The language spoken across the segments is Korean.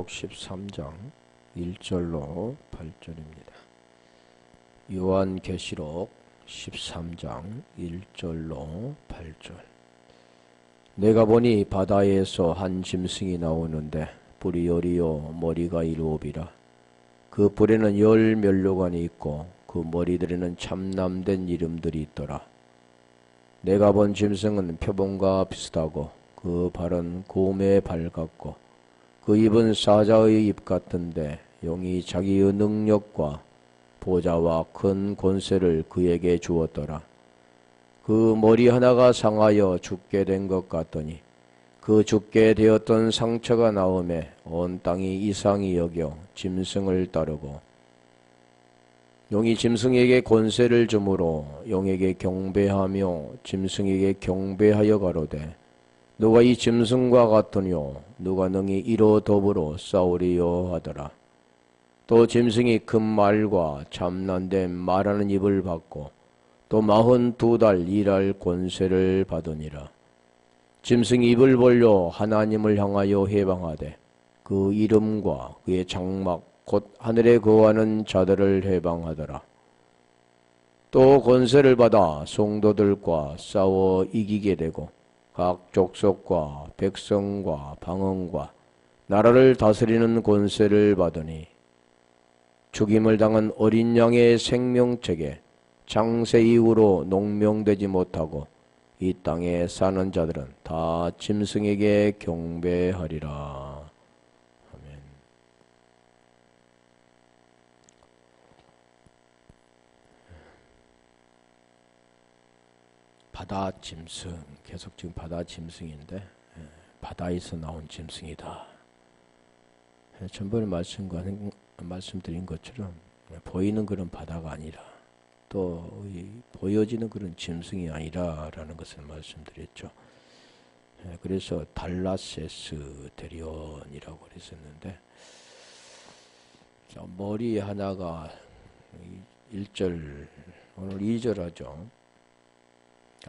요한계시록 13장 1절로 8절입니다. 요한계시록 13장 1절로 8절. 내가 보니 바다에서 한 짐승이 나오는데 뿔이 열이요 머리가 일곱이라. 그 뿔에는 열 면류관이 있고 그 머리들에는 참남된 이름들이 있더라. 내가 본 짐승은 표범과 비슷하고 그 발은 곰의 발 같고 그 입은 사자의 입 같은데 용이 자기의 능력과 보좌와 큰 권세를 그에게 주었더라. 그 머리 하나가 상하여 죽게 된 것 같더니 그 죽게 되었던 상처가 나오매 온 땅이 이상히 여겨 짐승을 따르고 용이 짐승에게 권세를 주므로 용에게 경배하며 짐승에게 경배하여 가로되 누가 이 짐승과 같으뇨 누가 능히 이로 더불어 싸우리요 하더라. 또 짐승이 큰 말과 참난된 말하는 입을 받고 또 42달 일할 권세를 받으니라. 짐승이 입을 벌려 하나님을 향하여 해방하되 그 이름과 그의 장막 곧 하늘에 거하는 자들을 해방하더라. 또 권세를 받아 성도들과 싸워 이기게 되고 각 족속과 백성과 방언과 나라를 다스리는 권세를 받으니 죽임을 당한 어린 양의 생명책에 장세 이후로 농명되지 못하고 이 땅에 사는 자들은 다 짐승에게 경배하리라. 아멘. 바다 짐승, 계속 지금 바다 짐승인데 바다에서 나온 짐승이다. 전번에 말씀드린 것처럼 보이는 그런 바다가 아니라 또 보여지는 그런 짐승이 아니라라는 것을 말씀드렸죠. 그래서 달라세스 대련이라고 그랬었는데 머리 하나가 1절 오늘 2절 하죠.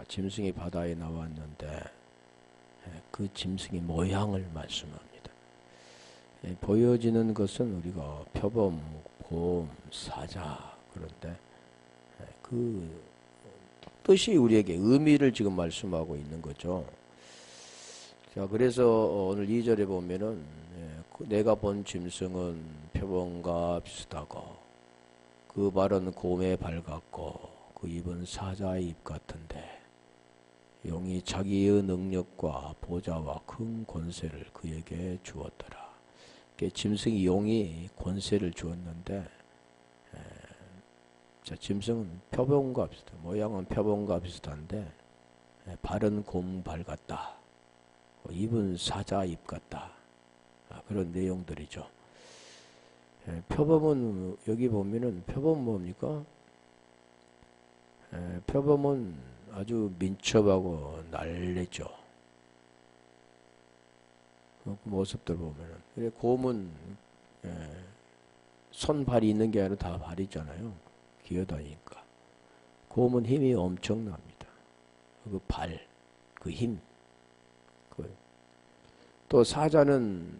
짐승이 바다에 나왔는데 그 짐승의 모양을 말씀합니다. 보여지는 것은 우리가 표범, 곰, 사자 그런데 그 뜻이 우리에게 의미를 지금 말씀하고 있는 거죠. 자, 그래서 오늘 2절에 보면은 내가 본 짐승은 표범과 비슷하고 그 발은 곰의 발 같고 그 입은 사자의 입 같은데 용이 자기의 능력과 보좌와 큰 권세를 그에게 주었더라. 짐승이 용이 권세를 주었는데 자, 짐승은 표범과 비슷해. 모양은 표범과 비슷한데 발은 곰 발 같다. 입은 사자 입 같다. 그런 내용들이죠. 표범은 여기 보면은 표범 뭡니까? 표범은 아주 민첩하고 날래죠. 그 모습들 보면은. 그래 곰은 손발이 있는 게 아니라 다 발이잖아요. 기어다니니까. 곰은 힘이 엄청납니다. 그 발, 그 힘. 또 사자는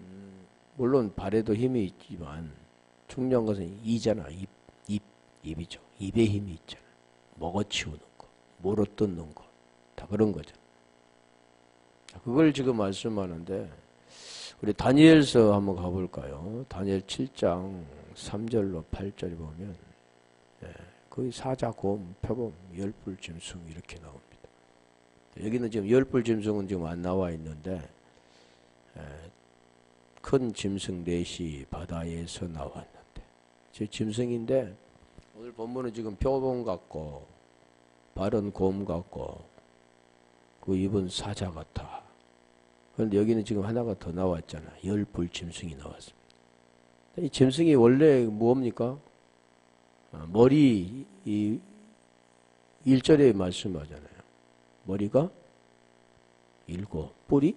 물론 발에도 힘이 있지만 중요한 것은 이잖아. 입이죠. 입에 힘이 있잖아. 먹어치우는 거, 물어뜯는 거, 다 그런 거죠. 그걸 지금 말씀하는데 우리 다니엘서 한번 가볼까요? 다니엘 7장 3절로 8절에 보면 거의 사자, 곰, 표범, 열불 짐승 이렇게 나옵니다. 여기는 지금 열불 짐승은 지금 안 나와 있는데 큰 짐승 넷이 바다에서 나왔는데 제 짐승인데 오늘 본문은 지금 표범 같고 발은 곰 같고 그 입은 사자 같아. 그런데 여기는 지금 하나가 더 나왔잖아. 열불 짐승이 나왔습니다. 이 짐승이 원래 뭡니까? 머리 이 1절에 말씀하잖아요. 머리가 7, 뿔이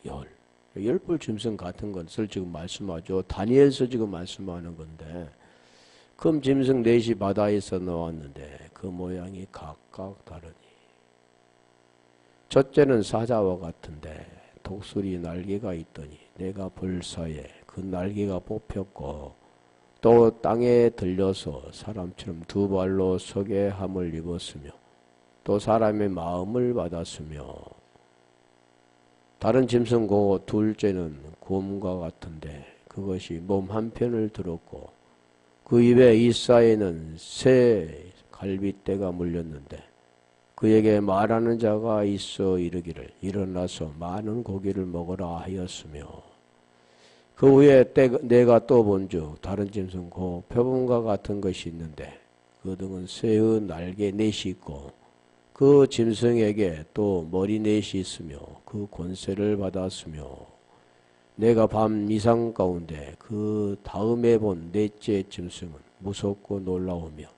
10. 열불 짐승 같은 것을 지금 말씀하죠. 다니엘서 지금 말씀하는 건데 큰 짐승 넷이 바다에서 나왔는데 그 모양이 각각 다르니 첫째는 사자와 같은데 독수리 날개가 있더니 내가 볼사에 그 날개가 뽑혔고 또 땅에 들려서 사람처럼 두 발로 서게 함을 입었으며 또 사람의 마음을 받았으며 다른 짐승고 둘째는 곰과 같은데 그것이 몸 한편을 들었고 그 입에 이사에는 새 갈빗대가 물렸는데 그에게 말하는 자가 있어 이르기를 일어나서 많은 고기를 먹으라 하였으며 그 후에 내가 또 본즉 다른 짐승 고 표범과 같은 것이 있는데 그 등은 새의 날개 넷이 있고 그 짐승에게 또 머리 넷이 있으며 그 권세를 받았으며 내가 밤 이상 가운데 그 다음에 본 넷째 짐승은 무섭고 놀라우며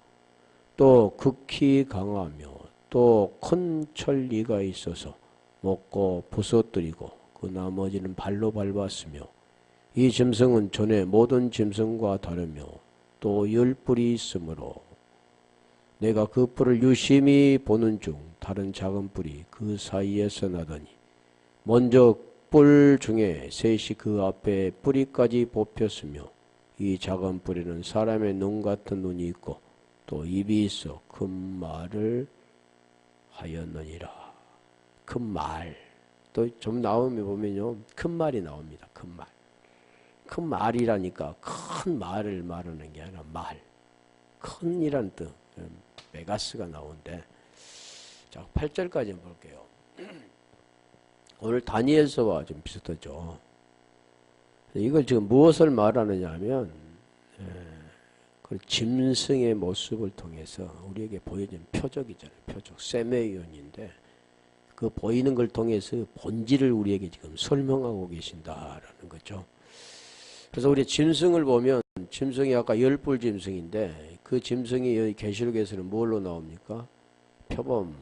또 극히 강하며 또 큰 천리가 있어서 먹고 부서뜨리고 그 나머지는 발로 밟았으며 이 짐승은 전에 모든 짐승과 다르며 또 10뿔이 있으므로 내가 그 뿔을 유심히 보는 중 다른 작은 뿔이 그 사이에서 나더니 먼저 뿔 중에 셋이 그 앞에 뿌리까지 뽑혔으며 이 작은 뿔에는 사람의 눈 같은 눈이 있고 또 입이 있어 큰 말을 하였느니라. 큰 말. 또 좀 나오면 보면요. 큰 말이 나옵니다. 큰 말. 큰 말이라니까 큰 말을 말하는 게 아니라 말. 큰이란 뜻. 메가스가 나오는데 자 8절까지 볼게요. 오늘 다니엘서와 좀 비슷하죠. 이걸 지금 무엇을 말하느냐 하면 그 짐승의 모습을 통해서 우리에게 보여진 표적이잖아요. 표적, 세메이온인데 그 보이는 걸 통해서 본질을 우리에게 지금 설명하고 계신다라는 거죠. 그래서 우리 짐승을 보면 짐승이 아까 10뿔 짐승인데 그 짐승이 여기 계시록에서는 뭘로 나옵니까? 표범,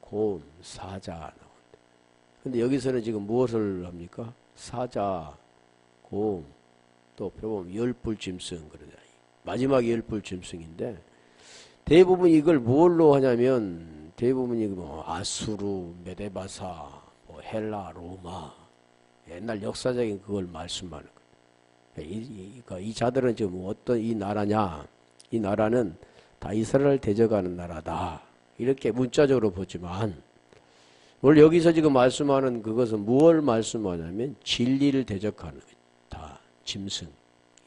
곰, 사자 나오는데 근데 여기서는 지금 무엇을 합니까? 사자, 곰, 또 표범, 10뿔 짐승 그러잖아요. 마지막 10뿔 짐승인데 대부분 이걸 뭘로 하냐면 대부분 이거 뭐 아수르, 메데바사, 뭐 헬라, 로마 옛날 역사적인 그걸 말씀하는 거예요. 이 자들은 지금 어떤 이 나라냐? 이 나라는 다 이스라엘을 대적하는 나라다. 이렇게 문자적으로 보지만 오늘 여기서 지금 말씀하는 그것은 무엇을 말씀하냐면 진리를 대적하는 거예요. 다 짐승,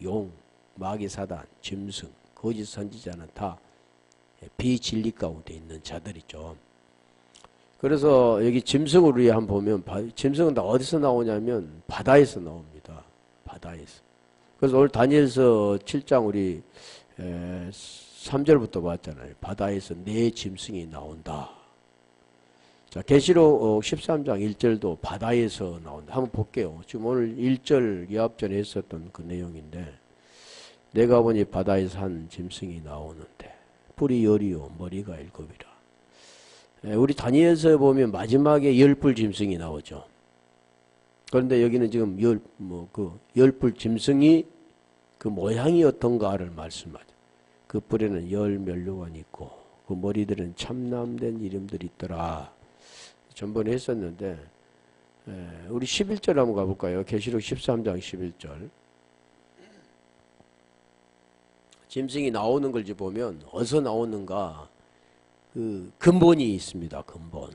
용, 마귀 사단, 짐승, 거짓 선지자는 다 비진리 가운데 있는 자들이죠. 그래서 여기 짐승을 우리 한번 보면 짐승은 다 어디서 나오냐면 바다에서 나옵니다. 바다에서. 그래서 오늘 다니엘서 7장 우리 3절부터 봤잖아요. 바다에서 네 짐승이 나온다. 자, 계시록 13장 1절도 바다에서 나온다. 한번 볼게요. 지금 오늘 1절 예합전에 했었던 그 내용인데 내가 보니 바다에서 한 짐승이 나오는데 뿔이 10이요 머리가 7이라. 우리 다니엘서에 보면 마지막에 10뿔 짐승이 나오죠. 그런데 여기는 지금 그 10뿔 짐승이 그 모양이 어떤가를 말씀하죠. 그 뿔에는 10면류관이 있고 그 머리들은 참남된 이름들이 있더라. 전번에 했었는데 우리 11절 한번 가볼까요? 계시록 13장 11절. 짐승이 나오는 걸 보면 어디서 나오는가 그 근본이 있습니다. 근본.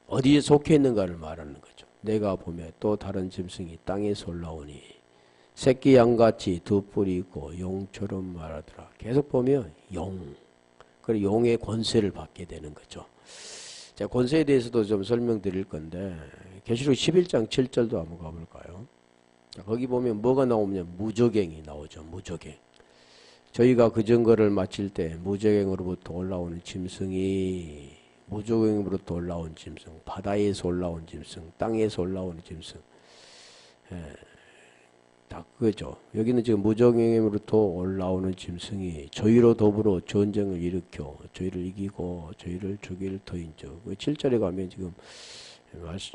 어디에 속해 있는가를 말하는 거죠. 내가 보면 또 다른 짐승이 땅에서 올라오니 새끼 양같이 두 뿔이 있고 용처럼 말하더라. 계속 보면 용. 그리고 용의 권세를 받게 되는 거죠. 자, 권세에 대해서도 좀 설명드릴 건데 계시록 11장 7절도 한번 가볼까요? 자, 거기 보면 뭐가 나오면 무저갱이 나오죠. 무저갱. 저희가 그 증거를 마칠 때 무저갱으로부터 올라오는 짐승이 무저갱으로부터 올라온 짐승, 바다에서 올라온 짐승, 땅에서 올라오는 짐승, 다 그거죠. 여기는 지금 무저갱으로부터 올라오는 짐승이 저희로 더불어 전쟁을 일으켜 저희를 이기고 저희를 죽일 터인즉. 7절에 가면 지금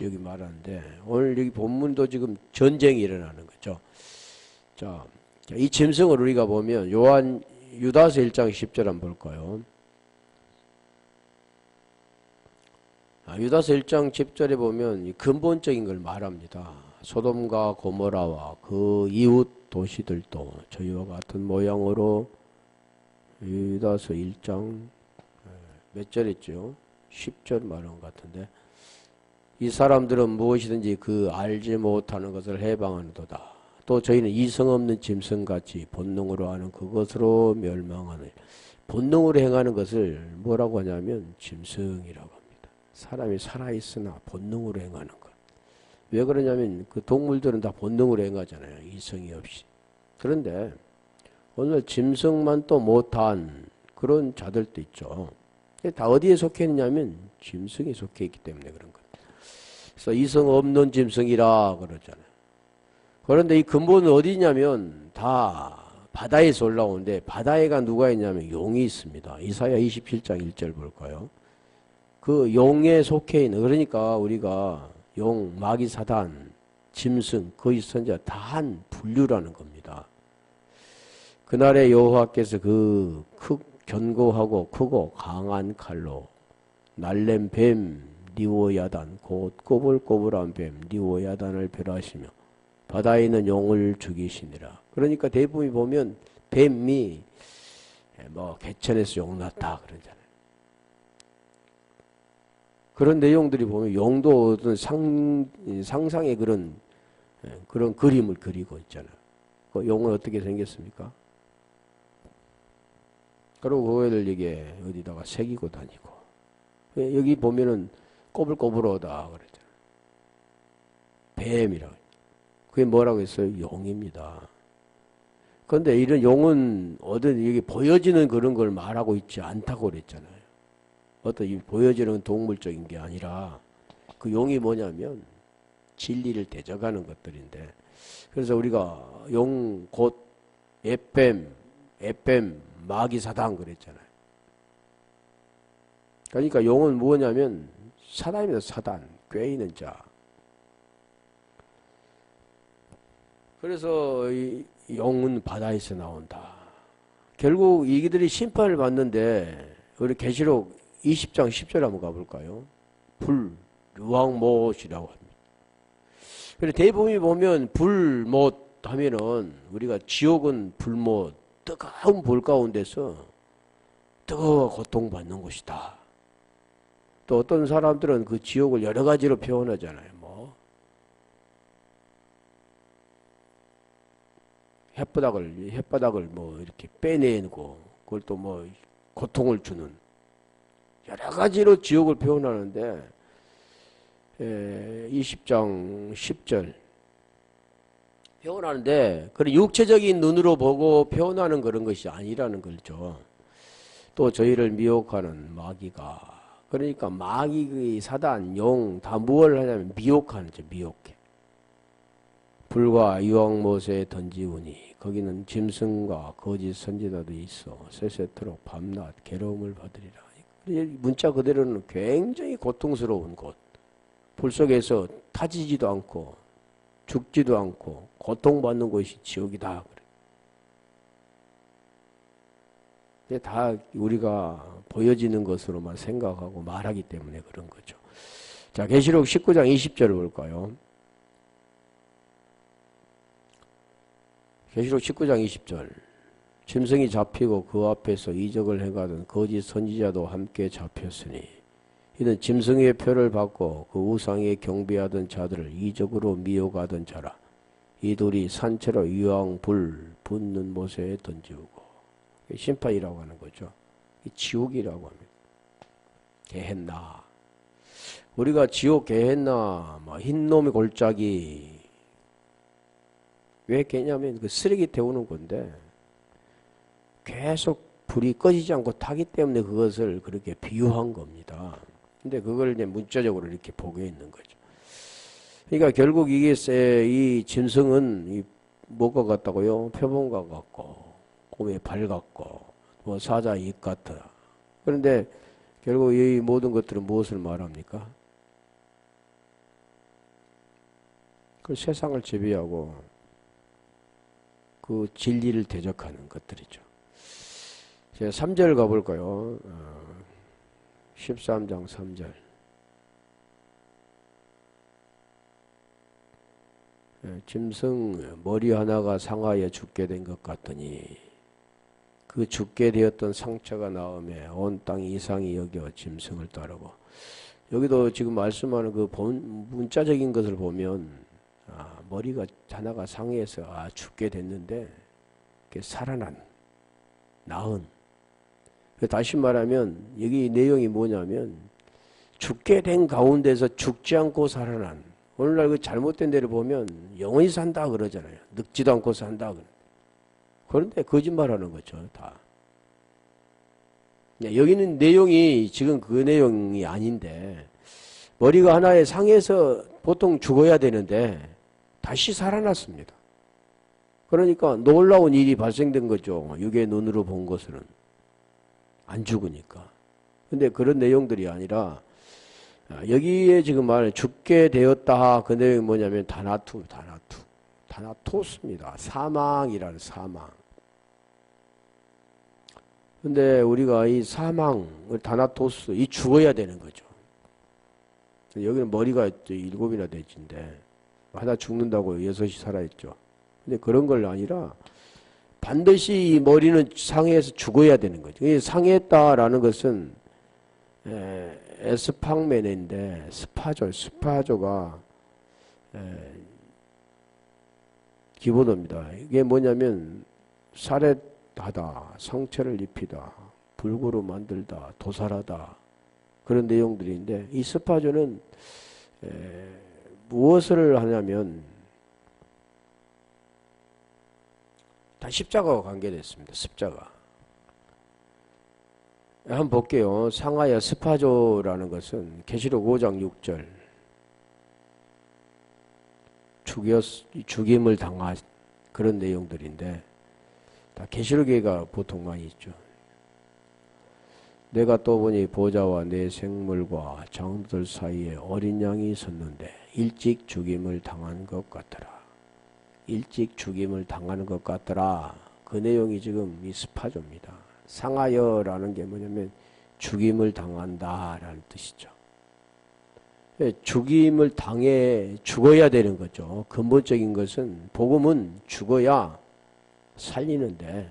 여기 말하는데 오늘 여기 본문도 지금 전쟁이 일어나는 거죠. 자, 이 짐승을 우리가 보면 유다서 1장 10절 한번 볼까요? 유다서 1장 10절에 보면 근본적인 걸 말합니다. 소돔과 고모라와 그 이웃 도시들도 저희와 같은 모양으로 유다서 1장 몇 절했죠? 10절 말한 것 같은데 이 사람들은 무엇이든지 그 알지 못하는 것을 해방하는도다. 또 저희는 이성 없는 짐승같이 본능으로 하는 그것으로 멸망하는 본능으로 행하는 것을 뭐라고 하냐면 짐승이라고 합니다. 사람이 살아있으나 본능으로 행하는 것. 왜 그러냐면 그 동물들은 다 본능으로 행하잖아요. 이성이 없이. 그런데 오늘 짐승만 또 못한 그런 자들도 있죠. 다 어디에 속해 있냐면 짐승에 속해 있기 때문에 그런 거예요. 그래서 이성 없는 짐승이라 그러잖아요. 그런데 이 근본은 어디냐면 다 바다에서 올라오는데 바다에가 누가 있냐면 용이 있습니다. 이사야 27장 1절 볼까요? 그 용에 속해 있는 그러니까 우리가 용, 마귀, 사단, 짐승, 거짓 선지자 다 한 분류라는 겁니다. 그날에 여호와께서 그 견고하고 크고 강한 칼로 날렘 뱀 리오야단 곧 꼬불꼬불한 뱀 리오야단을 멸하시며 바다에 있는 용을 죽이시니라. 그러니까 대부분이 보면 뱀이 뭐 개천에서 용 났다 그러잖아요. 그런 내용들이 보면 용도 어떤 상상의 그런 그림을 그리고 있잖아요. 그 용은 어떻게 생겼습니까? 그리고 그거를 이게 어디다가 새기고 다니고 여기 보면은 꼬불꼬불하다 그러잖아요. 뱀이라고. 그게 뭐라고 했어요? 용입니다. 그런데 이런 용은 어떤 이게 보여지는 그런 걸 말하고 있지 않다고 그랬잖아요. 어떤 이 보여지는 동물적인 게 아니라 그 용이 뭐냐면 진리를 대적하는 것들인데 그래서 우리가 용 곧 에뱀 마귀 사단 그랬잖아요. 그러니까 용은 뭐냐면 사단입니다. 사단 꾀이는 자. 그래서 이 용은 바다에서 나온다. 결국 이들이 심판을 받는데 우리 계시록 20장 10절 한번 가볼까요? 불, 유황못이라고 합니다. 그래서 대부분이 보면 불못 하면은 우리가 지옥은 불못, 뜨거운 불 가운데서 뜨거워 고통받는 곳이다. 또 어떤 사람들은 그 지옥을 여러 가지로 표현하잖아요. 뭐 햇바닥을 뭐 이렇게 빼내고 그걸 또 뭐 고통을 주는 여러 가지로 지옥을 표현하는데 20장 10절 표현하는데 그런 육체적인 눈으로 보고 표현하는 그런 것이 아니라는 거죠. 또 저희를 미혹하는 마귀가 그러니까 마귀의 사단, 용 다 무엇을 하냐면 미혹하는 거죠. 미혹해. 불과 유황못에 던지우니 거기는 짐승과 거짓 선지자도 있어 세세토록 밤낮 괴로움을 받으리라. 문자 그대로는 굉장히 고통스러운 곳. 불 속에서 타지지도 않고 죽지도 않고 고통받는 곳이 지옥이다. 그래. 다 우리가 보여지는 것으로만 생각하고 말하기 때문에 그런 거죠. 자, 계시록 19장 20절을 볼까요? 계시록 19장 20절 짐승이 잡히고 그 앞에서 이적을 행하던 거짓 선지자도 함께 잡혔으니 이는 짐승의 표를 받고 그 우상에 경배하던 자들을 이적으로 미혹하던 자라. 이 돌이 산채로 유황 불 붙는 못에 던지우고 심판이라고 하는 거죠. 지옥이라고 합니다. 게헨나. 우리가 지옥 게헨나 흰놈의 골짜기 왜 게냐면 그 쓰레기 태우는 건데 계속 불이 꺼지지 않고 타기 때문에 그것을 그렇게 비유한 겁니다. 근데 그걸 이제 문자적으로 이렇게 보고 있는 거죠. 그러니까 결국 이게 이 짐승은 뭐가 같다고요? 표범과 같고 곰의 발 같고 뭐 사자 입 같다. 그런데 결국 이 모든 것들은 무엇을 말합니까? 그 세상을 지배하고 그 진리를 대적하는 것들이죠. 제가 3절 가볼까요? 13장 3절. 짐승 머리 하나가 상하여 죽게 된 것 같더니 그 죽게 되었던 상처가 나음에 온 땅이 이상히 여겨 짐승을 따르고. 여기도 지금 말씀하는 그 문자적인 것을 보면 머리가 하나가 상해서 죽게 됐는데 그게 살아난, 나은. 다시 말하면 여기 내용이 뭐냐면 죽게 된 가운데서 죽지 않고 살아난. 오늘날 그 잘못된 데를 보면 영원히 산다 그러잖아요. 늙지도 않고 산다. 그런데 거짓말하는 거죠, 다. 여기는 내용이 지금 그 내용이 아닌데 머리가 하나의 상해서 보통 죽어야 되는데 다시 살아났습니다. 그러니까 놀라운 일이 발생된 거죠. 육의 눈으로 본 것은 안 죽으니까. 근데 그런 내용들이 아니라 여기에 지금 말하는 죽게 되었다, 그 내용이 뭐냐면 다나토스입니다. 사망이라는 사망. 근데 우리가 이 사망을 다나토스, 이 죽어야 되는 거죠. 여기는 머리가 7이나 되지인데 하나 죽는다고 6이 살아있죠. 근데 그런 걸 아니라 반드시 이 머리는 상해에서 죽어야 되는 거죠. 이 상했다라는 것은 에스팡메네인데 스파조가 기본어입니다. 이게 뭐냐면 살해하다, 상처를 입히다, 불구로 만들다, 도살하다, 그런 내용들인데 이 스파조는 무엇을 하냐면 다 십자가와 관계됐습니다. 십자가. 한번 볼게요. 상하야 스파조라는 것은 계시록 5장 6절 죽임을 당한 그런 내용들인데 다 계시록에가 보통 많이 있죠. 내가 또 보니 보좌와 내 생물과 장들 사이에 어린 양이 섰는데 일찍 죽임을 당한 것 같더라. 일찍 죽임을 당하는 것 같더라. 그 내용이 지금 이 스파조입니다. 상하여라는 게 뭐냐면 죽임을 당한다라는 뜻이죠. 죽임을 당해 죽어야 되는 거죠. 근본적인 것은 복음은 죽어야 살리는데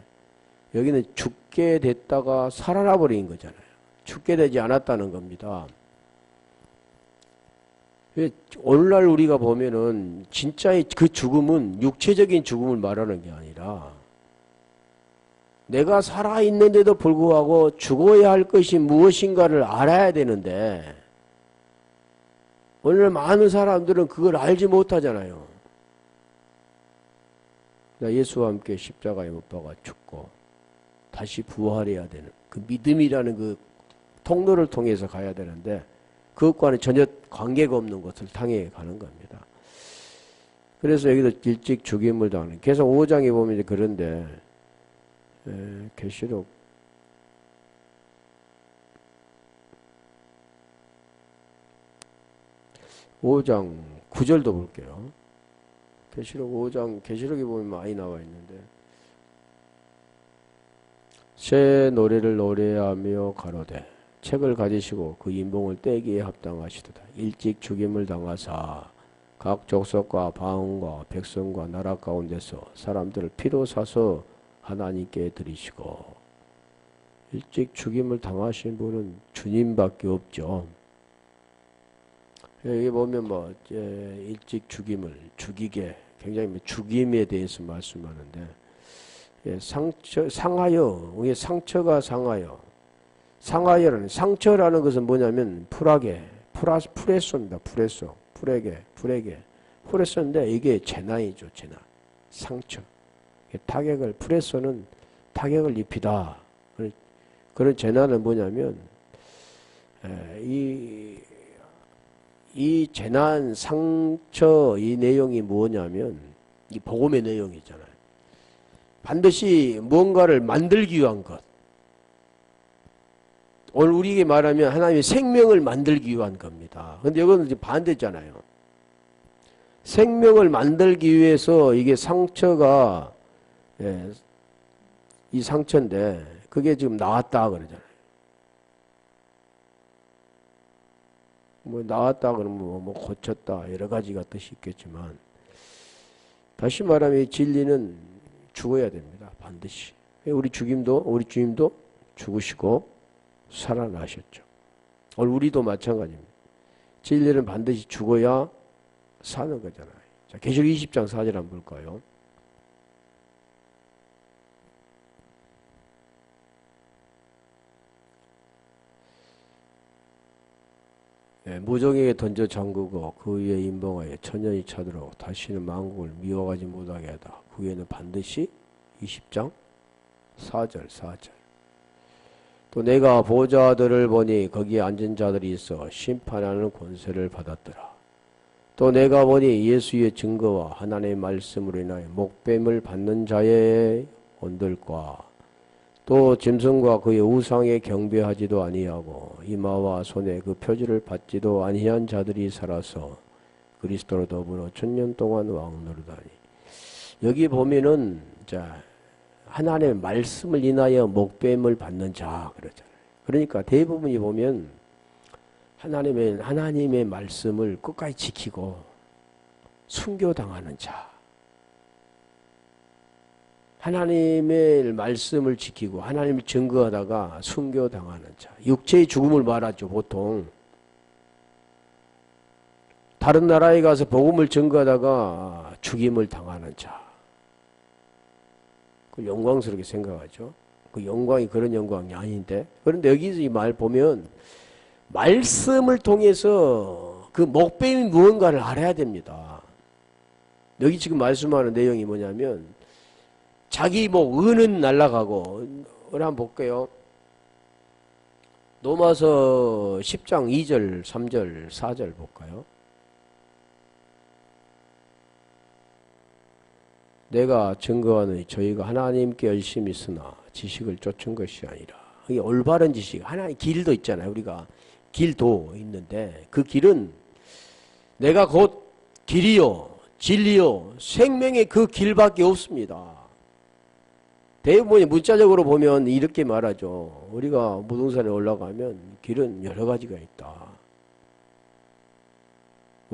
여기는 죽게 됐다가 살아나 버린 거잖아요. 죽게 되지 않았다는 겁니다. 오늘날 우리가 보면은 진짜의 그 죽음은 육체적인 죽음을 말하는 게 아니라 내가 살아있는데도 불구하고 죽어야 할 것이 무엇인가를 알아야 되는데 오늘 많은 사람들은 그걸 알지 못하잖아요. 예수와 함께 십자가에 못 박아 죽고 다시 부활해야 되는 그 믿음이라는 그 통로를 통해서 가야 되는데 그것과는 전혀 관계가 없는 것을 당해 가는 겁니다. 그래서 여기도 일찍 죽임을 당하는, 계속 5장에 보면 그런데 계시록 5장 9절도 볼게요. 계시록 5장, 계시록에 보면 많이 나와 있는데 새 노래를 노래하며 가로되 책을 가지시고 그 인봉을 떼기에 합당하시도다. 일찍 죽임을 당하사 각 족속과 방언과 백성과 나라 가운데서 사람들을 피로 사서 하나님께 드리시고. 일찍 죽임을 당하신 분은 주님밖에 없죠. 여기 보면 뭐 일찍 죽임을 죽이게, 굉장히 죽임에 대해서 말씀하는데 상하여, 이게 상처가 상하여. 상하여라는, 상처라는 것은 뭐냐면 프레소입니다. 풀에게. 프레소인데 이게 재난이죠, 재난. 상처. 타격을, 프레소는 타격을 입히다. 그런 재난은 뭐냐면, 이 재난, 상처, 이 내용이 뭐냐면, 이 복음의 내용이잖아요. 반드시 무언가를 만들기 위한 것. 오늘 우리에게 말하면 하나님의 생명을 만들기 위한 겁니다. 근데 이거는 이제 반대잖아요. 생명을 만들기 위해서 이게 상처가, 이 상처인데, 그게 지금 나왔다 그러잖아요. 뭐 나왔다 그러면 뭐 고쳤다 여러 가지가 뜻이 있겠지만 다시 말하면 이 진리는 죽어야 됩니다. 반드시. 우리 주님도 죽으시고 살아나셨죠. 우리도 마찬가지입니다. 진리는 반드시 죽어야 사는 거잖아요. 자, 계시록 20장 4절 한번 볼까요? 무정에게 던져 잠그고 그 위에 임봉하여 천년이 차도록 다시는 만국을 미워하지 못하게 하다. 그 위에는 반드시 20장 4절. 또 내가 보좌들을 보니 거기에 앉은 자들이 있어 심판하는 권세를 받았더라. 또 내가 보니 예수의 증거와 하나님의 말씀으로 인하여 목뱀을 받는 자의 온들과 또 짐승과 그의 우상에 경배하지도 아니하고 이마와 손에 그 표지를 받지도 아니한 자들이 살아서 그리스도로 더불어 천년 동안 왕노릇하니. 여기 보면은 자 하나님의 말씀을 인하여 목뱀을 받는 자 그러잖아요. 그러니까 대부분이 보면 하나님의 말씀을 끝까지 지키고 순교당하는 자. 하나님의 말씀을 지키고 하나님을 증거하다가 순교당하는 자. 육체의 죽음을 말하죠. 보통 다른 나라에 가서 복음을 증거하다가 죽임을 당하는 자. 그 영광스럽게 생각하죠. 그 영광이 그런 영광이 아닌데. 그런데 여기서 이 말 보면 말씀을 통해서 그 목뱀이 무언가를 알아야 됩니다. 여기 지금 말씀하는 내용이 뭐냐면 자기 은은 날아가고, 우리 한번 볼게요. 로마서 10장 2절, 3절, 4절 볼까요? 내가 증거하노니 저희가 하나님께 열심히 쓰나 지식을 쫓은 것이 아니라. 이게 올바른 지식, 하나님 길도 있잖아요. 우리가 길도 있는데 그 길은 내가 곧 길이요 진리요 생명의 그 길밖에 없습니다. 대부분이 문자적으로 보면 이렇게 말하죠. 우리가 무등산에 올라가면 길은 여러 가지가 있다.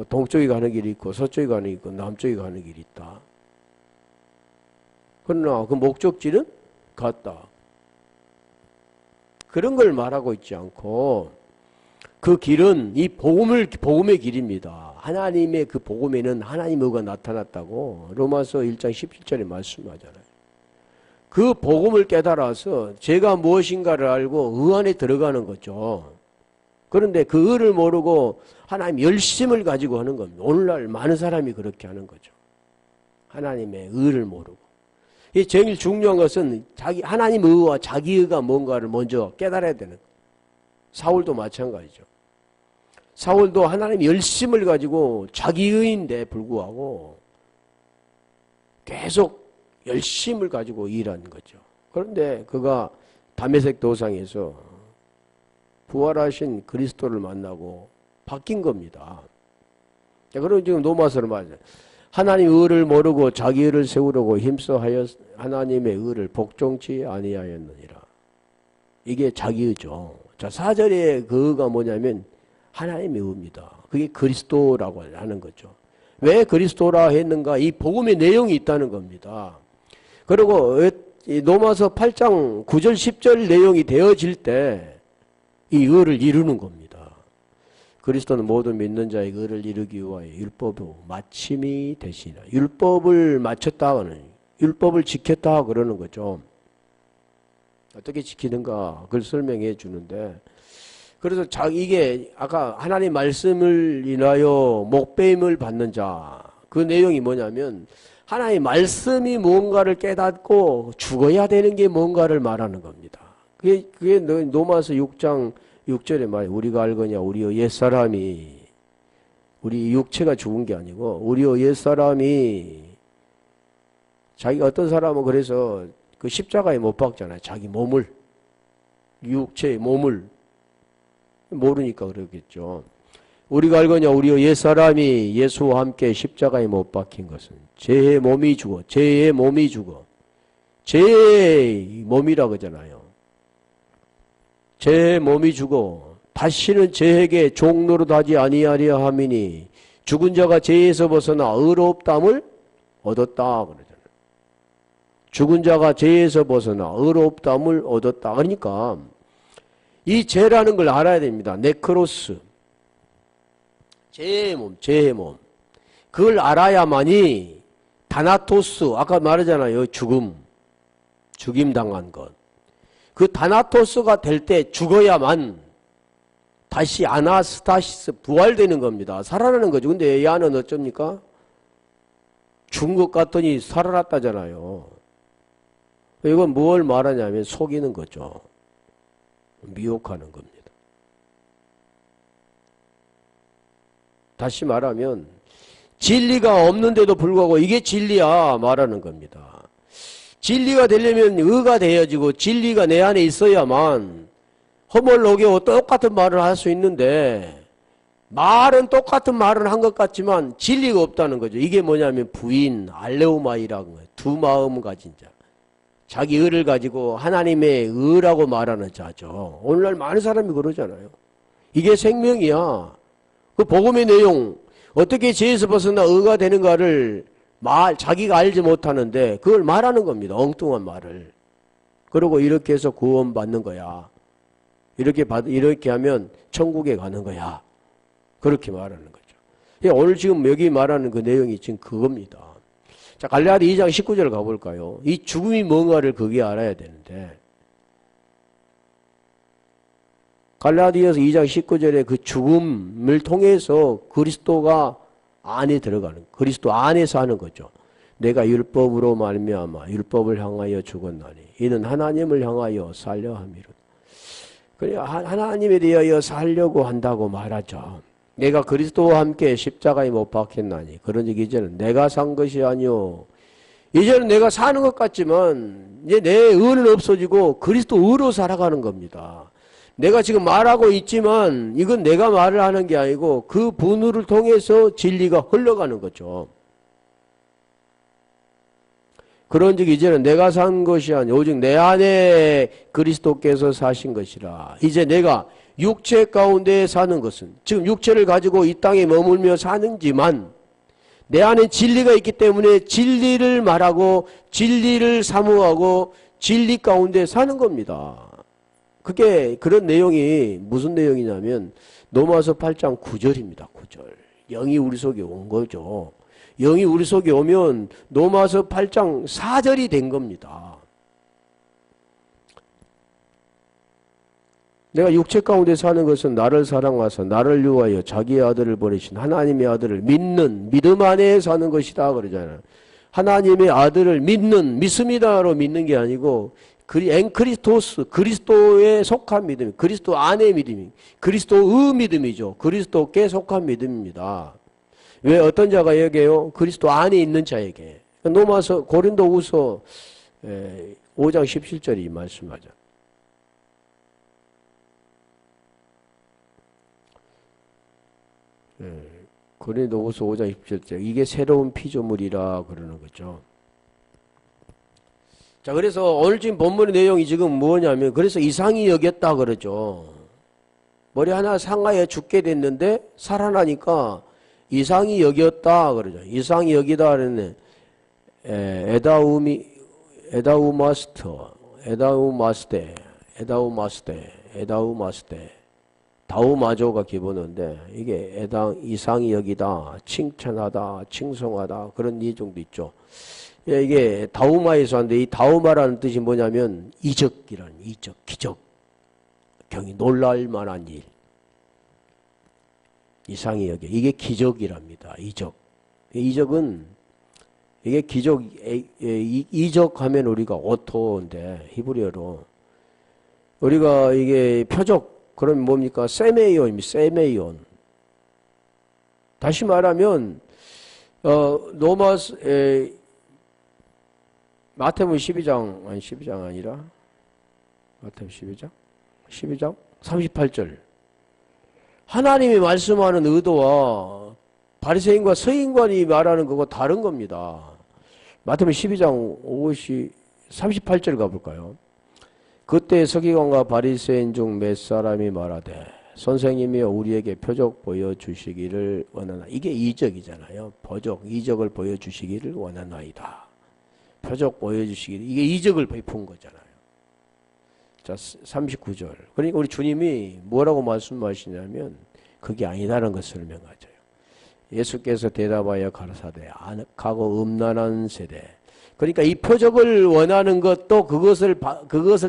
동쪽에 가는 길이 있고 서쪽에 가는 길이 있고 남쪽에 가는 길이 있다. 그러나 그 목적지는 같다. 그런 걸 말하고 있지 않고 그 길은 이 복음의 길입니다. 하나님의 그 복음에는 하나님의 의가 나타났다고 로마서 1장 17절에 말씀하잖아요. 그 복음을 깨달아서 제가 무엇인가를 알고 의 안에 들어가는 거죠. 그런데 그 의를 모르고 하나님 열심을 가지고 하는 겁니다. 오늘날 많은 사람이 그렇게 하는 거죠. 하나님의 의를 모르고. 이 제일 중요한 것은 하나님의 의와 자기 의가 뭔가를 먼저 깨달아야 되는 거예요. 사울도 마찬가지죠. 사울도 하나님의 열심을 가지고 자기 의인데 불구하고 계속 열심을 가지고 일하는 거죠. 그런데 그가 다메섹 도상에서 부활하신 그리스도를 만나고 바뀐 겁니다. 그리고 지금 로마서를 말하죠. 하나님의 의를 모르고 자기 의를 세우려고 힘써하여 하나님의 의를 복종치 아니하였느니라. 이게 자기 의죠. 자, 4절의 그 의가 뭐냐면 하나님의 의입니다. 그게 그리스도라고 하는 거죠. 왜 그리스도라 했는가? 이 복음의 내용이 있다는 겁니다. 그리고 로마서 8장 9절 10절 내용이 되어질 때 이 의를 이루는 겁니다. 그리스도는 모든 믿는 자의 의를 이루기 위하여 율법의 마침이 되시니라. 율법을 마쳤다는 율법을 지켰다 그러는 거죠. 어떻게 지키는가 그걸 설명해 주는데, 그래서 이게 아까 하나님 말씀을 인하여 목배임을 받는 자, 그 내용이 뭐냐면 하나님 말씀이 무언가를 깨닫고 죽어야 되는 게 뭔가를 말하는 겁니다. 그게 로마서 6장 6절에 말, 우리가 알거냐 우리의 옛사람이, 우리 육체가 죽은 게 아니고 우리의 옛사람이, 자기가 어떤 사람은 그래서 그 십자가에 못 박잖아요. 자기 몸을, 육체의 몸을 모르니까 그러겠죠. 우리가 알거냐 우리의 옛사람이 예수와 함께 십자가에 못 박힌 것은 죄의 몸이 죽어, 죄의 몸이 죽어, 죄의 몸이라 그러잖아요. 죄의 몸이 죽어 다시는 죄에게 종노릇하지 아니하려 함이니 죽은 자가 죄에서 벗어나 의롭다함을 얻었다 그러잖아요. 죽은 자가 죄에서 벗어나 의롭다함을 얻었다. 그러니까 이 죄라는 걸 알아야 됩니다. 네크로스. 죄의 몸, 죄의 몸. 그걸 알아야만이 다나토스, 아까 말하잖아요. 죽임 당한 것. 그 다나토스가 될 때 죽어야만 다시 아나스타시스 부활되는 겁니다. 살아나는 거죠. 근데 이 안은 어쩝니까? 죽은 것 같더니 살아났다잖아요. 이건 뭘 말하냐면 속이는 거죠. 미혹하는 겁니다. 다시 말하면 진리가 없는데도 불구하고 이게 진리야 말하는 겁니다. 진리가 되려면 의가 되어지고 진리가 내 안에 있어야만 허물로게오 똑같은 말을 할 수 있는데 말은 똑같은 말을 한 것 같지만 진리가 없다는 거죠. 이게 뭐냐면 부인, 알레오마이라는 거예요. 두 마음 가진 자. 자기 의를 가지고 하나님의 의라고 말하는 자죠. 오늘날 많은 사람이 그러잖아요. 이게 생명이야. 그 복음의 내용, 어떻게 죄에서 벗어나 의가 되는가를 자기가 알지 못하는데 그걸 말하는 겁니다. 엉뚱한 말을. 그리고 이렇게 해서 구원받는 거야. 이렇게 하면 천국에 가는 거야. 그렇게 말하는 거죠. 오늘 지금 여기 말하는 그 내용이 지금 그겁니다. 자, 갈라디아 2장 19절 가볼까요? 이 죽음이 뭔가를 그게 알아야 되는데 갈라디아서 2장 19절에 그 죽음을 통해서 그리스도가 안에 들어가는, 그리스도 안에 사는 거죠. 내가 율법으로 말미암아 율법을 향하여 죽었나니 이는 하나님을 향하여 살려 함이로다. 그래 하나님에 대하여 살려고 한다고 말하죠. 내가 그리스도와 함께 십자가에 못 박혔나니 그런 적 이제는 내가 산 것이 아니요 이제는 내가 사는 것 같지만 이제 내 의는 없어지고 그리스도 의로 살아가는 겁니다. 내가 지금 말하고 있지만 이건 내가 말을 하는 게 아니고 그 분우를 통해서 진리가 흘러가는 거죠. 그런 즉 이제는 내가 산 것이 아니오 오직 내 안에 그리스도께서 사신 것이라. 이제 내가 육체 가운데 사는 것은 지금 육체를 가지고 이 땅에 머물며 사는지만 내 안에 진리가 있기 때문에 진리를 말하고 진리를 사모하고 진리 가운데 사는 겁니다. 그게 그런 내용이 무슨 내용이냐면 로마서 8장 9절입니다. 9절. 영이 우리 속에 온 거죠. 영이 우리 속에 오면 로마서 8장 4절이 된 겁니다. 내가 육체 가운데 사는 것은 나를 사랑하사 나를 위하여 자기의 아들을 보내신 하나님의 아들을 믿는 믿음 안에 사는 것이다 그러잖아요. 하나님의 아들을 믿습니다로 믿는 게 아니고 엔크리스토스 그리스도에 속한 믿음, 그리스도 안의 믿음이 그리스도의 믿음이죠. 그리스도께 속한 믿음입니다. 왜 어떤 자가 얘기해요? 그리스도 안에 있는 자에게. 로마서 고린도후서 5장 17절이 말씀하죠. 고린도후서 5장 17절 이게 새로운 피조물이라 그러는 거죠. 자, 그래서 오늘 지금 본문의 내용이 지금 뭐냐면 그래서 이상히 여겼다 그러죠. 머리 하나 상하에 죽게 됐는데 살아나니까 이상히 여겼다 그러죠. 이상히 여기다 그랬네. 에다우마스테 다우마조가 기본인데 이게 이상히 여기다, 칭찬하다, 칭송하다 그런 이정도 있죠. 이게 다우마에서 하는데 이 다우마라는 뜻이 뭐냐면 이적이라는 이적, 기적, 경이 놀랄 만한 일. 이상히 여기 이게 기적이랍니다. 이적은 이게 이적하면 우리가 오토인데 히브리어로 우리가 이게 표적 그러면 뭡니까? 세메이온입니다. 세메이온. 다시 말하면 마태복음 12장 아니라 마태복음 12장 38절. 하나님이 말씀하는 의도와 바리새인과 서인관이 말하는 거고 다른 겁니다. 마태복음 12장 38절 가볼까요? 그때 서기관과 바리새인 중 몇 사람이 말하되 선생님이 우리에게 표적 보여주시기를 원하나. 이게 이적이잖아요. 이적을 보여주시기를 원하나이다. 표적 보여주시기를, 이게 이적을 베푼 거잖아요. 자, 39절. 그러니까 우리 주님이 뭐라고 말씀하시냐면 그게 아니다는 것을 설명하죠. 예수께서 대답하여 가라사대 악하고 음란한 세대. 그러니까 이 표적을 원하는 것도 그것을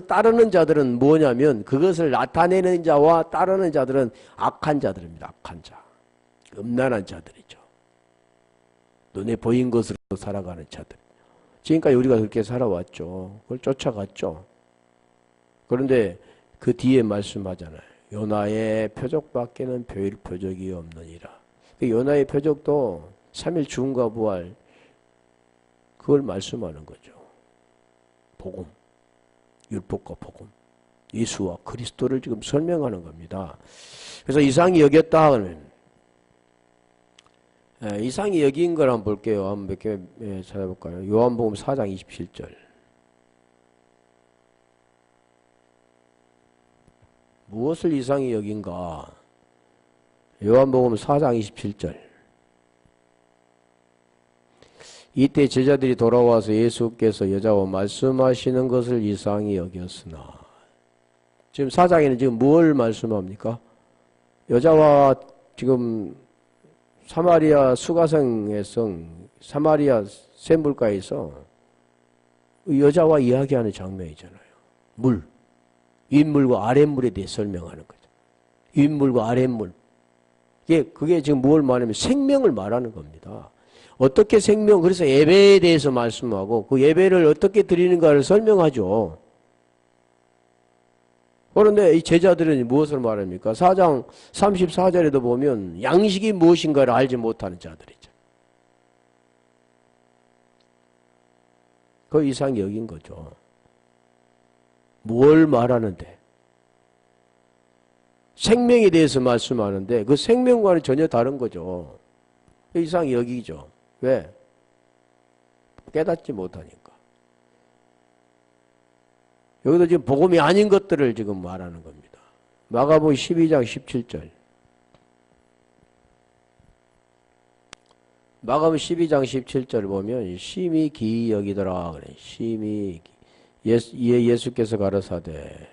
따르는 자들은 뭐냐면 그것을 나타내는 자와 따르는 자들은 악한 자들입니다. 악한 자. 음란한 자들이죠. 눈에 보인 것으로 살아가는 자들. 지금까지 우리가 그렇게 살아왔죠. 그걸 쫓아갔죠. 그런데 그 뒤에 말씀하잖아요. 요나의 표적밖에는 베일 표적이 없느니라. 그 요나의 표적도 3일 죽음과 부활, 그걸 말씀하는 거죠. 복음, 율법과 복음, 예수와 그리스도를 지금 설명하는 겁니다. 그래서 이상히 여겼다 하면 이상히 여긴 걸 한번 볼게요. 한번 몇 개 찾아볼까요? 요한복음 4장 27절. 무엇을 이상히 여긴가? 요한복음 4장 27절. 이때 제자들이 돌아와서 예수께서 여자와 말씀하시는 것을 이상히 여겼으나. 지금 4장에는 지금 뭘 말씀합니까? 여자와 지금 사마리아 수가성에서 사마리아 샘물가에서 여자와 이야기하는 장면이잖아요. 윗물과 아랫물에 대해 설명하는 거죠. 윗물과 아랫물. 그게 지금 뭘 말하냐면 생명을 말하는 겁니다. 어떻게 그래서 예배에 대해서 말씀하고 그 예배를 어떻게 드리는가를 설명하죠. 그런데 이 제자들은 무엇을 말합니까? 4장 34절에도 보면 양식이 무엇인가를 알지 못하는 자들이죠. 그 이상이 여긴 거죠. 뭘 말하는데? 생명에 대해서 말씀하는데 그 생명과는 전혀 다른 거죠. 그 이상이 여기죠. 왜? 깨닫지 못하니까. 여기도 지금 복음이 아닌 것들을 지금 말하는 겁니다. 마가복음 12장 17절. 마가복음 12장 17절 보면 심히 기이 여기더라 그래. 심히 예수께서 가라사대.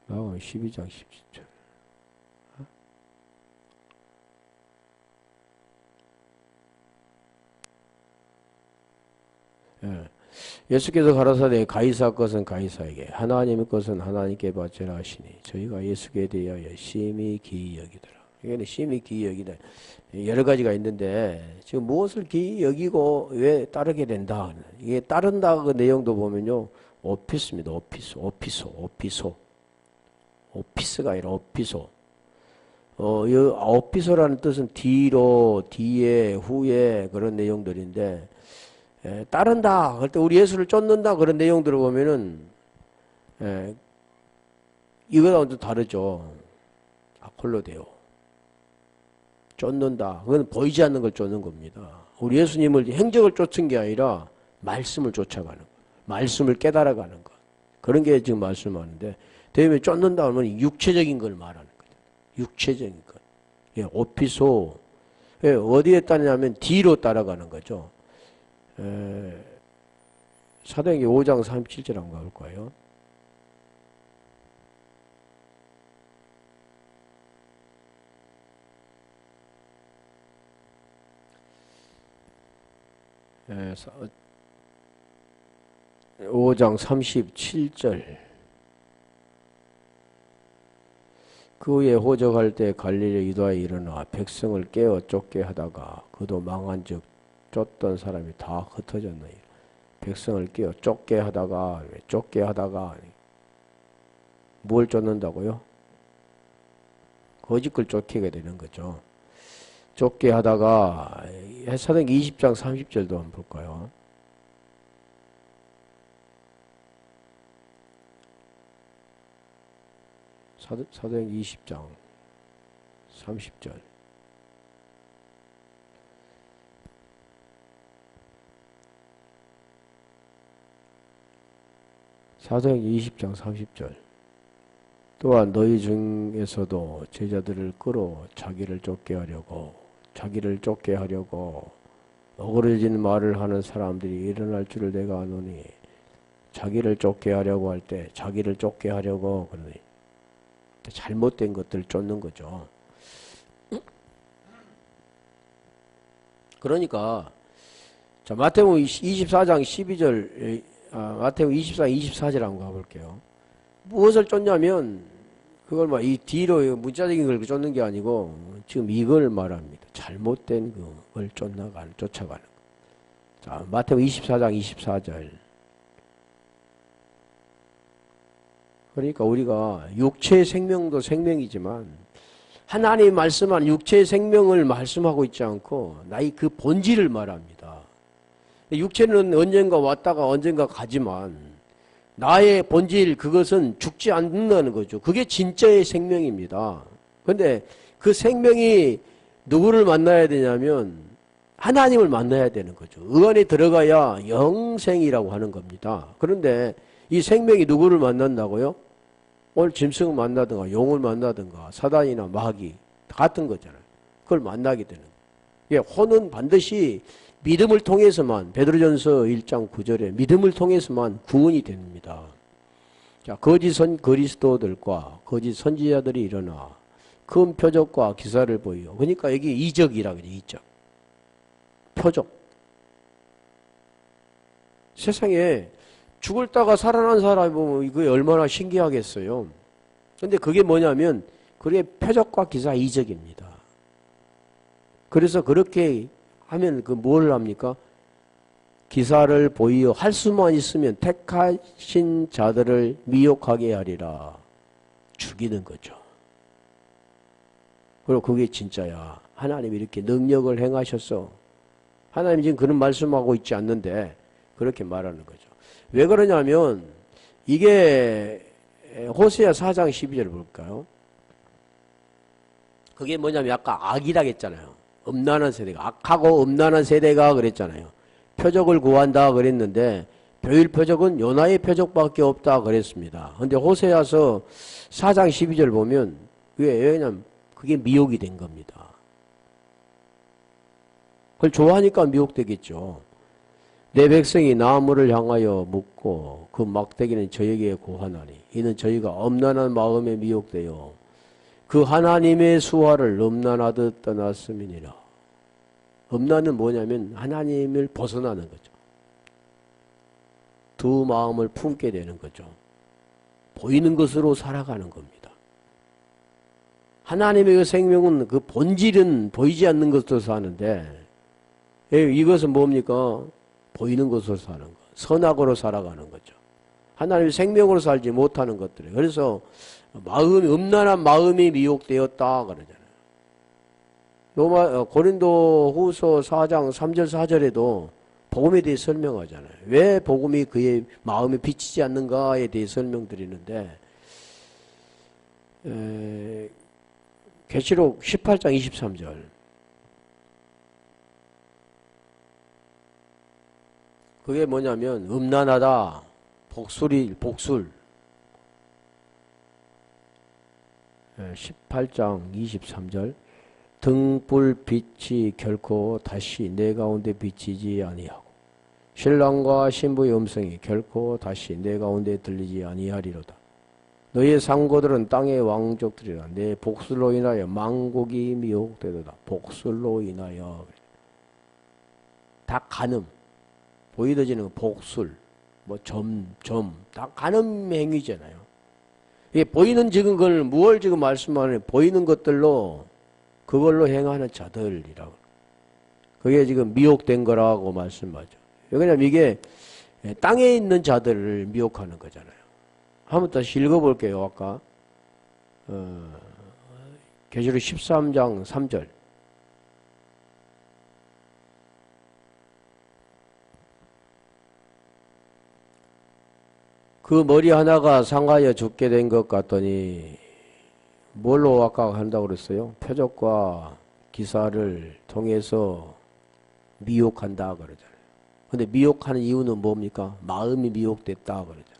마가복음 12장 17절. 예수께서 가라사대 가이사 것은 가이사에게 하나님의 것은 하나님께 바치라 하시니 저희가 예수께 대하여 심히 기이 여기더라. 이게 심히 기이 여기다. 여러 가지가 있는데 지금 무엇을 기이 여기고 왜 따르게 된다. 이게 따른다 그 내용도 보면요. 오피스입니다. 오피스가 아니라 오피소. 이 오피소라는 뜻은 뒤로, 뒤에, 후에 그런 내용들인데 따른다. 그럴 때 우리 예수를 쫓는다. 그런 내용들을 보면은, 이거랑 좀 다르죠. 아콜로데오. 쫓는다. 그건 보이지 않는 걸 쫓는 겁니다. 우리 예수님을 행적을 쫓은 게 아니라 말씀을 쫓아가는 것. 말씀을 깨달아가는 것. 그런 게 지금 말씀하는데, 대면 쫓는다 하면 육체적인 걸 말하는 거죠. 육체적인 것. 오피소. 어디에 따르냐면 뒤로 따라가는 거죠. 사도행전 5장 37절 한번 가볼까요? 예, 5장 37절. 그 후에 호적할 때 갈릴리 유다에 일어나 백성을 깨어 쫓게 하다가 그도 망한즉 쫓던 사람이 다 흩어졌나니 백성을 깨어 쫓게 하다가 뭘 쫓는다고요? 거짓걸 쫓게 되는 거죠. 쫓게 하다가 사도행전 20장 30절도 한번 볼까요? 사도행전 20장 30절. 사도행전 20장 30절. 또한 너희 중에서도 제자들을 끌어 자기를 쫓게 하려고 어그러진 말을 하는 사람들이 일어날 줄을 내가 아노니, 자기를 쫓게 하려고 할 때 자기를 쫓게 하려고 그러니 잘못된 것들을 쫓는 거죠. 그러니까 자, 마태복음 24장 12절, 마태복음 24장 24절 한번 가볼게요. 무엇을 쫓냐면 그걸 막 이 뒤로 문자적인 걸 쫓는 게 아니고 지금 이걸 말합니다. 잘못된 그걸 쫓아가는 거. 자, 마태복음 24장 24절. 그러니까 우리가 육체의 생명도 생명이지만 하나님 말씀한 육체의 생명을 말씀하고 있지 않고 나의 그 본질을 말합니다. 육체는 언젠가 왔다가 언젠가 가지만 나의 본질, 그것은 죽지 않는다는 거죠. 그게 진짜의 생명입니다. 그런데 그 생명이 누구를 만나야 되냐면 하나님을 만나야 되는 거죠. 그 안에 들어가야 영생이라고 하는 겁니다. 그런데 이 생명이 누구를 만난다고요? 오늘 짐승을 만나든가 용을 만나든가 사단이나 마귀 같은 거잖아요. 그걸 만나게 되는 거예요. 혼은 반드시 믿음을 통해서만, 베드로전서 1장 9절에 믿음을 통해서만 구원이 됩니다. 자, 거짓 그리스도들과 거짓 선지자들이 일어나 큰 표적과 기사를 보이요. 그러니까 여기 이적이라 그러죠. 이적. 표적. 세상에 죽을다가 살아난 사람이 보면 이거 얼마나 신기하겠어요. 근데 그게 뭐냐면 그게 표적과 기사 이적입니다. 그래서 그렇게 하면 그 뭘 합니까? 기사를 보이어 할 수만 있으면 택하신 자들을 미혹하게 하리라. 죽이는 거죠. 그리고 그게 진짜야. 하나님이 이렇게 능력을 행하셨어. 하나님이 지금 그런 말씀하고 있지 않는데 그렇게 말하는 거죠. 왜 그러냐면 이게 호세아 4장 12절 볼까요? 그게 뭐냐면 아까 악이라 했잖아요. 음란한 세대가, 악하고 음란한 세대가 그랬잖아요. 표적을 구한다 그랬는데 교일 표적은 요나의 표적밖에 없다 그랬습니다. 근데 호세아서 4장 12절 보면 왜냐면 그게 미혹이 된 겁니다. 그걸 좋아하니까 미혹되겠죠. 내 백성이 나무를 향하여 묻고 그 막대기는 저에게 고하나니 이는 저희가 엄란한 마음에 미혹되어 그 하나님의 수화를 음란하듯 떠났음이니라. 음란은 뭐냐면 하나님을 벗어나는 거죠. 두 마음을 품게 되는 거죠. 보이는 것으로 살아가는 겁니다. 하나님의 그 생명은 그 본질은 보이지 않는 것으로 사는데 이것은 뭡니까? 보이는 것으로 사는 것. 선악으로 살아가는 거죠. 하나님의 생명으로 살지 못하는 것들이. 그래서 음란한 마음이 미혹되었다 그러잖아요. 고린도 후서 4장 3절 4절에도 복음에 대해 설명하잖아요. 왜 복음이 그의 마음에 비치지 않는가에 대해 설명드리는데 계시록 18장 23절 그게 뭐냐면 음란하다, 복술 18장 23절 등불빛이 결코 다시 내 가운데 비치지 아니하고 신랑과 신부의 음성이 결코 다시 내 가운데 들리지 아니하리로다. 너의 상고들은 땅의 왕족들이라. 내 복술로 인하여 만국이 미혹되도다. 복술로 인하여 다 간음 보이더지는 복술 다 간음 행위잖아요. 이게 보이는 지금 걸 무엇을 지금 말씀하는 보이는 것들로 그걸로 행하는 자들이라고. 그게 지금 미혹된 거라고 말씀하죠. 왜냐면 이게 땅에 있는 자들을 미혹하는 거잖아요. 한번 다시 읽어볼게요. 아까 계시록 13장 3절 그 머리 하나가 상하여 죽게 된 것 같더니 뭘로 아까 한다고 그랬어요? 표적과 기사를 통해서 미혹한다 그러잖아요. 근데 미혹하는 이유는 뭡니까? 마음이 미혹됐다 그러잖아요.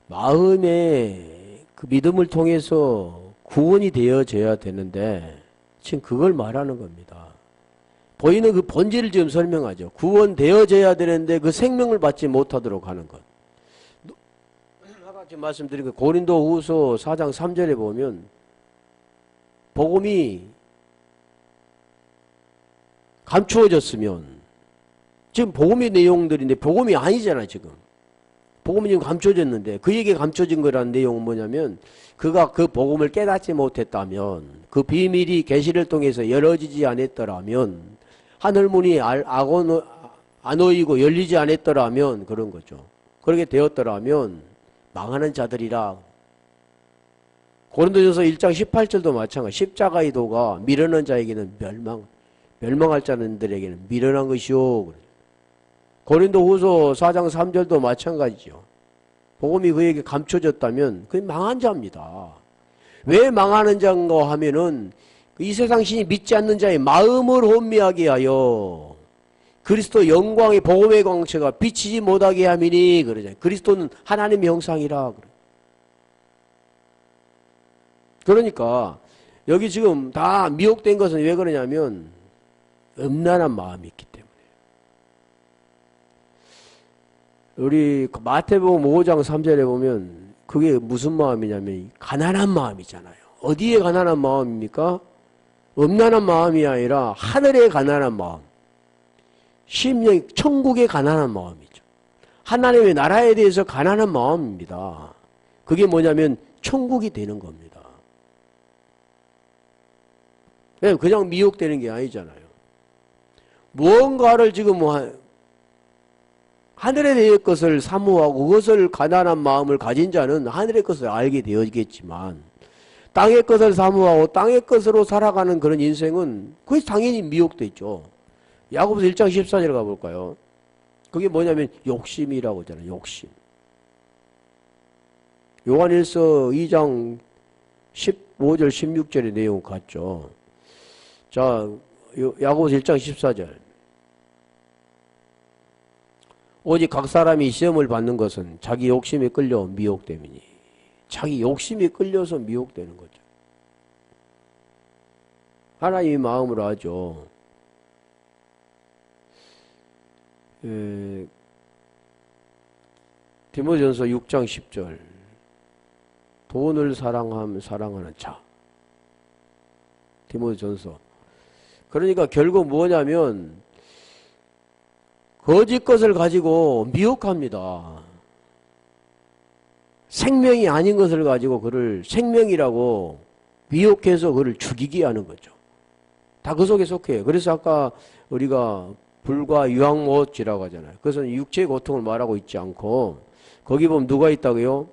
마음의 그 믿음을 통해서 구원이 되어져야 되는데 지금 그걸 말하는 겁니다. 보이는 그 본질을 지금 설명하죠. 구원되어져야 되는데 그 생명을 받지 못하도록 하는 것. 아까 지금 말씀드린 그 고린도 후서 4장 3절에 보면 복음이 감추어졌으면 지금 복음의 내용들인데 복음이 아니잖아요. 지금 복음이 지금 감춰졌는데 그에게 감춰진 거라는 내용은 뭐냐면 그가 그 복음을 깨닫지 못했다면 그 비밀이 계시를 통해서 열어지지 않았더라면 하늘문이 안 놓이고 열리지 않았더라면 그런 거죠. 그렇게 되었더라면 망하는 자들이라. 고린도전서 1장 18절도 마찬가지. 십자가의 도가 미련한 자에게는 멸망할 자들에게는 미련한 것이요. 고린도후서 4장 3절도 마찬가지죠. 복음이 그에게 감춰졌다면 그게 망한 자입니다. 왜 망하는 자인가 하면은 이 세상 신이 믿지 않는 자의 마음을 혼미하게 하여 그리스도 영광의 복음의 광채가 비치지 못하게 함이니 그러잖아요. 그리스도는 하나님의 형상이라. 그러니까 여기 지금 다 미혹된 것은 왜 그러냐면 음란한 마음이 있기 때문에. 우리 마태복음 5장 3절에 보면 그게 무슨 마음이냐면 가난한 마음이잖아요. 어디에 가난한 마음입니까? 음란한 마음이 아니라 하늘에 가난한 마음. 심령 천국에 가난한 마음이죠. 하나님의 나라에 대해서 가난한 마음입니다. 그게 뭐냐면 천국이 되는 겁니다. 그냥 미혹되는 게 아니잖아요. 무언가를 지금 하늘에 대한 것을 사모하고 그것을 가난한 마음을 가진 자는 하늘의 것을 알게 되었겠지만 땅의 것을 사모하고 땅의 것으로 살아가는 그런 인생은 그게 당연히 미혹돼 있죠. 야고보서 1장 14절에 가볼까요? 그게 뭐냐면 욕심이라고 하잖아요. 욕심. 요한일서 2장 15절 16절의 내용 같죠. 자, 야고보서 1장 14절. 오직 각 사람이 시험을 받는 것은 자기 욕심에 끌려 미혹됨이니. 자기 욕심에 끌려서 미혹되는 거죠. 하나님의 마음으로 하죠. 디모데전서 6장 10절. 돈을 사랑하는 자. 디모데전서. 그러니까 결국 뭐냐면 거짓 것을 가지고 미혹합니다. 생명이 아닌 것을 가지고 그를 생명이라고 미혹해서 그를 죽이게 하는 거죠. 다 그 속에 속해요. 그래서 아까 우리가 불과 유황못이라고 하잖아요. 그것은 육체의 고통을 말하고 있지 않고 거기 보면 누가 있다고요?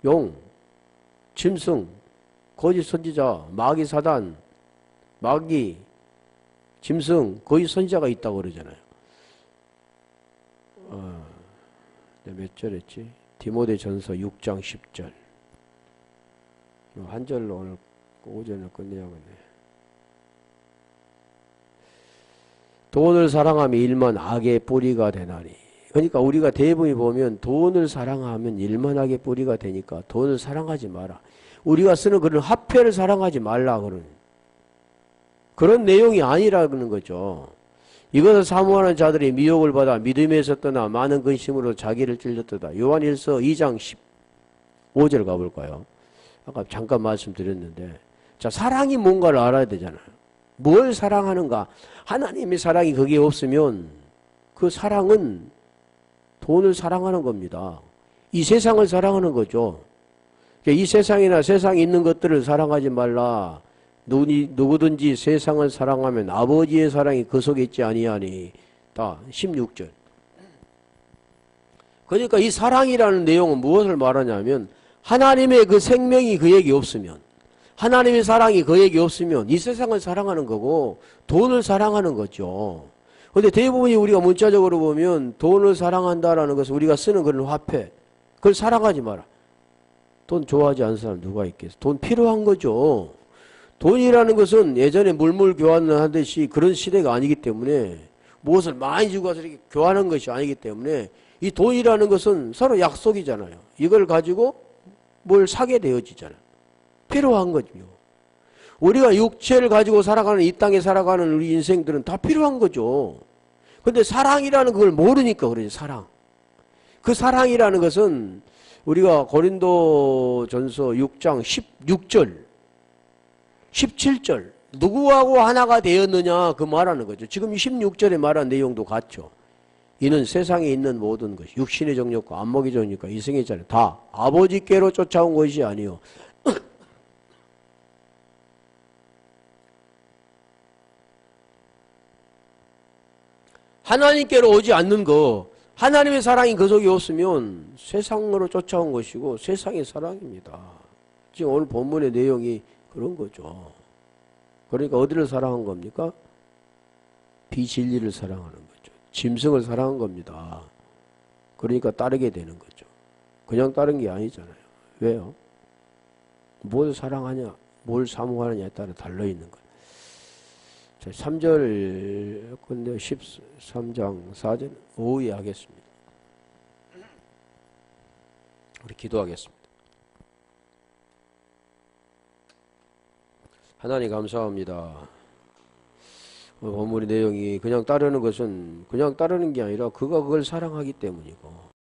용, 짐승, 거짓 선지자, 마귀 사단, 마귀, 짐승, 거짓 선지자가 있다고 그러잖아요. 몇 절 했지? 디모데전서 6장 10절. 한 절로 오늘 오전을 끝내야겠네. 돈을 사랑하면 일만 악의 뿌리가 되나니. 그러니까 우리가 대부분이 보면 돈을 사랑하면 일만 악의 뿌리가 되니까 돈을 사랑하지 마라. 우리가 쓰는 그런 화폐를 사랑하지 말라 그런 내용이 아니라는 거죠. 이것을 사모하는 자들이 미혹을 받아 믿음에서 떠나 많은 근심으로 자기를 찔렸도다. 요한일서 2장 15절 가볼까요? 아까 잠깐 말씀드렸는데, 자, 사랑이 뭔가를 알아야 되잖아요. 뭘 사랑하는가? 하나님의 사랑이 거기에 없으면 그 사랑은 돈을 사랑하는 겁니다. 이 세상을 사랑하는 거죠. 이 세상이나 세상에 있는 것들을 사랑하지 말라. 누구든지 세상을 사랑하면 아버지의 사랑이 그 속에 있지 아니하니. 다 16절. 그러니까 이 사랑이라는 내용은 무엇을 말하냐면 하나님의 그 생명이 그에게 없으면, 하나님의 사랑이 그에게 없으면 이 세상을 사랑하는 거고 돈을 사랑하는 거죠. 그런데 대부분이 우리가 문자적으로 보면 돈을 사랑한다라는 것은 우리가 쓰는 그런 화폐, 그걸 사랑하지 마라. 돈 좋아하지 않는 사람 누가 있겠어? 돈 필요한 거죠. 돈이라는 것은 예전에 물물 교환을 하듯이 그런 시대가 아니기 때문에 무엇을 많이 주고 가서 이렇게 교환하는 것이 아니기 때문에 이 돈이라는 것은 서로 약속이잖아요. 이걸 가지고 뭘 사게 되어지잖아요. 필요한 거죠. 우리가 육체를 가지고 살아가는 이 땅에 살아가는 우리 인생들은 다 필요한 거죠. 근데 사랑이라는 걸 모르니까 그러지. 사랑. 그 사랑이라는 것은 우리가 고린도전서 6장 16절 17절 누구하고 하나가 되었느냐 그 말하는 거죠. 지금 16절에 말한 내용도 같죠. 이는 세상에 있는 모든 것이 육신의 정욕과 안목의 정욕과 이성의 자는 다 아버지께로 쫓아온 것이 아니요 하나님께로 오지 않는 거, 하나님의 사랑이 그 속에 없으면 세상으로 쫓아온 것이고 세상의 사랑입니다. 지금 오늘 본문의 내용이 그런 거죠. 그러니까 어디를 사랑한 겁니까? 비진리를 사랑하는 거죠. 짐승을 사랑한 겁니다. 그러니까 따르게 되는 거죠. 그냥 따른 게 아니잖아요. 왜요? 뭘 사랑하냐, 뭘 사모하느냐에 따라 달려있는 거예요. 자, 3절 근데 13장 4절 오후에 하겠습니다. 우리 기도하겠습니다. 하나님 감사합니다. 본문의 내용이 그냥 따르는 것은 그냥 따르는 게 아니라 그가 그걸 사랑하기 때문이고